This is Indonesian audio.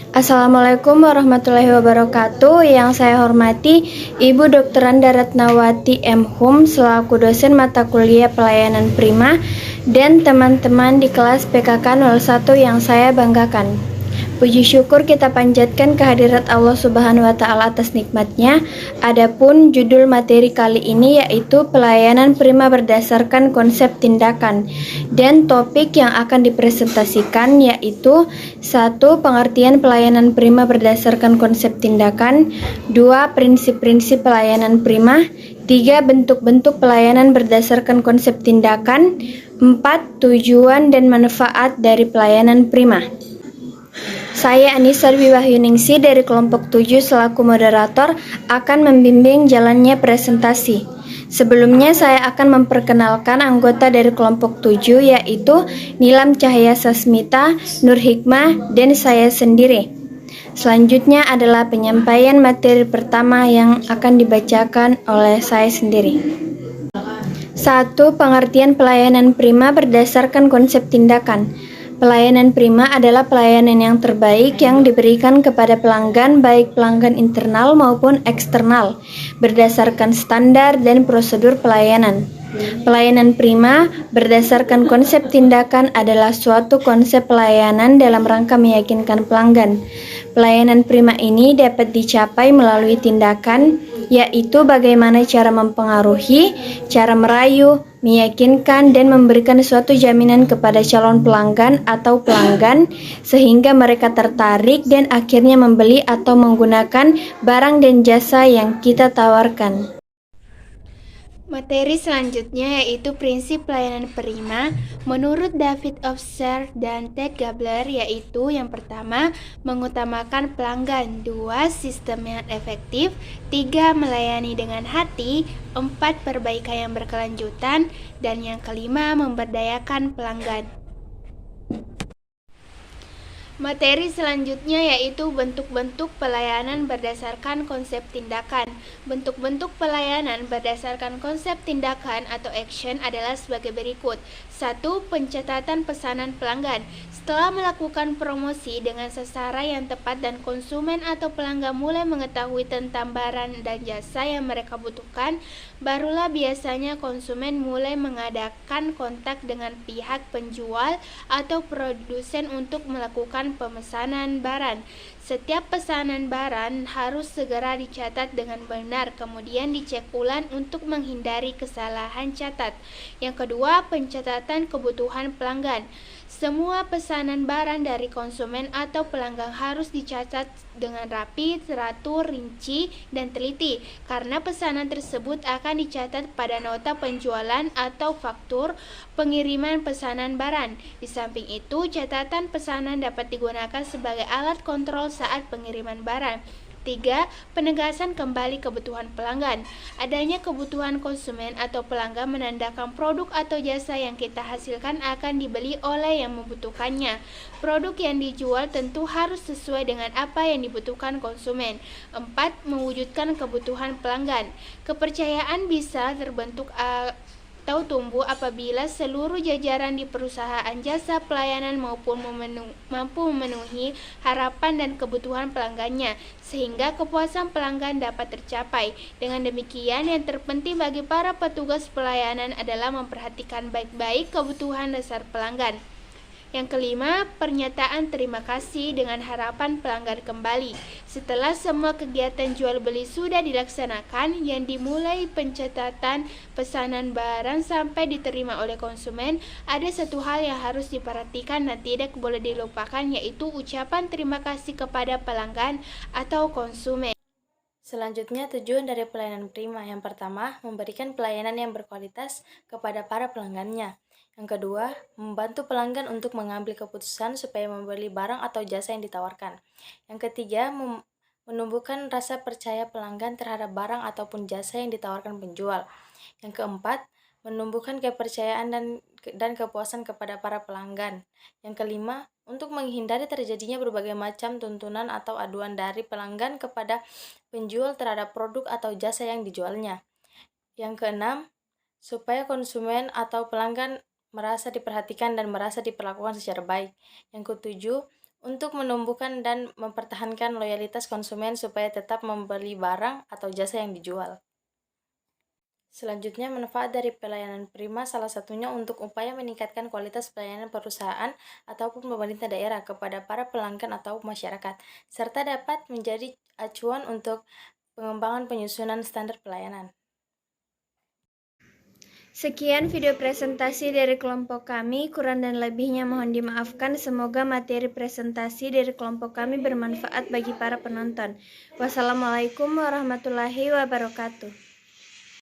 Assalamualaikum warahmatullahi wabarakatuh. Yang saya hormati Ibu Dr. Anda Ratnawati M. Hum selaku dosen mata kuliah pelayanan prima dan teman-teman di kelas PKK 01 yang saya banggakan. Puji syukur kita panjatkan kehadirat Allah Subhanahu wa Ta'ala atas nikmatnya. Adapun judul materi kali ini yaitu pelayanan prima berdasarkan konsep tindakan, dan topik yang akan dipresentasikan yaitu 1. Pengertian pelayanan prima berdasarkan konsep tindakan. 2. Prinsip-prinsip pelayanan prima. 3. Bentuk-bentuk pelayanan berdasarkan konsep tindakan. 4. Tujuan dan manfaat dari pelayanan prima. Saya Anissa Dwi Wahyuningsi dari kelompok 7 selaku moderator akan membimbing jalannya presentasi. Sebelumnya saya akan memperkenalkan anggota dari kelompok 7 yaitu Nilam Cahaya Sasmita, Nur Hikmah, dan saya sendiri. Selanjutnya adalah penyampaian materi pertama yang akan dibacakan oleh saya sendiri. 1. Pengertian pelayanan prima berdasarkan konsep tindakan. Pelayanan prima adalah pelayanan yang terbaik yang diberikan kepada pelanggan, baik pelanggan internal maupun eksternal, berdasarkan standar dan prosedur pelayanan. Pelayanan prima berdasarkan konsep tindakan adalah suatu konsep pelayanan dalam rangka meyakinkan pelanggan. Pelayanan prima ini dapat dicapai melalui tindakan, yaitu bagaimana cara mempengaruhi, cara merayu, meyakinkan, dan memberikan suatu jaminan kepada calon pelanggan atau pelanggan sehingga mereka tertarik dan akhirnya membeli atau menggunakan barang dan jasa yang kita tawarkan. Materi selanjutnya yaitu prinsip pelayanan prima menurut David Officer dan Ted Gabler, yaitu yang pertama, mengutamakan pelanggan. 2. Sistem yang efektif. 3. Melayani dengan hati. 4. Perbaikan yang berkelanjutan. Dan yang kelima, memberdayakan pelanggan. Materi selanjutnya yaitu bentuk-bentuk pelayanan berdasarkan konsep tindakan. Bentuk-bentuk pelayanan berdasarkan konsep tindakan atau action adalah sebagai berikut. 1. Pencatatan pesanan pelanggan. Setelah melakukan promosi dengan sasaran yang tepat dan konsumen atau pelanggan mulai mengetahui tentang barang dan jasa yang mereka butuhkan, barulah biasanya konsumen mulai mengadakan kontak dengan pihak penjual atau produsen untuk melakukan pemesanan barang. Setiap pesanan barang harus segera dicatat dengan benar, kemudian dicek ulang untuk menghindari kesalahan catat. Yang kedua, pencatatan kebutuhan pelanggan. Semua pesanan barang dari konsumen atau pelanggan harus dicatat dengan rapi, teratur, rinci, dan teliti, karena pesanan tersebut akan dicatat pada nota penjualan atau faktur pengiriman pesanan barang. Di samping itu, catatan pesanan dapat digunakan sebagai alat kontrol saat pengiriman barang. 3. Penegasan kembali kebutuhan pelanggan. Adanya kebutuhan konsumen atau pelanggan menandakan produk atau jasa yang kita hasilkan akan dibeli oleh yang membutuhkannya. Produk yang dijual tentu harus sesuai dengan apa yang dibutuhkan konsumen. 4. Mewujudkan kebutuhan pelanggan. Kepercayaan bisa terbentuk atau tumbuh apabila seluruh jajaran di perusahaan jasa pelayanan mampu memenuhi harapan dan kebutuhan pelanggannya, sehingga kepuasan pelanggan dapat tercapai. Dengan demikian, yang terpenting bagi para petugas pelayanan adalah memperhatikan baik-baik kebutuhan dasar pelanggan. Yang kelima, pernyataan terima kasih dengan harapan pelanggan kembali. Setelah semua kegiatan jual beli sudah dilaksanakan, yang dimulai pencatatan pesanan barang sampai diterima oleh konsumen, ada satu hal yang harus diperhatikan dan tidak boleh dilupakan, yaitu ucapan terima kasih kepada pelanggan atau konsumen. Selanjutnya, tujuan dari pelayanan prima. Yang pertama, memberikan pelayanan yang berkualitas kepada para pelanggannya. Yang kedua, membantu pelanggan untuk mengambil keputusan supaya membeli barang atau jasa yang ditawarkan. Yang ketiga, menumbuhkan rasa percaya pelanggan terhadap barang ataupun jasa yang ditawarkan penjual. Yang keempat, menumbuhkan kepercayaan dan kepuasan kepada para pelanggan. Yang kelima, untuk menghindari terjadinya berbagai macam tuntunan atau aduan dari pelanggan kepada penjual terhadap produk atau jasa yang dijualnya. Yang keenam, supaya konsumen atau pelanggan merasa diperhatikan dan merasa diperlakukan secara baik. Yang ketujuh, untuk menumbuhkan dan mempertahankan loyalitas konsumen supaya tetap membeli barang atau jasa yang dijual. Selanjutnya, manfaat dari pelayanan prima salah satunya untuk upaya meningkatkan kualitas pelayanan perusahaan ataupun pemerintah daerah kepada para pelanggan atau masyarakat, serta dapat menjadi acuan untuk pengembangan penyusunan standar pelayanan. Sekian video presentasi dari kelompok kami, kurang dan lebihnya mohon dimaafkan. Semoga materi presentasi dari kelompok kami bermanfaat bagi para penonton. Wassalamualaikum warahmatullahi wabarakatuh.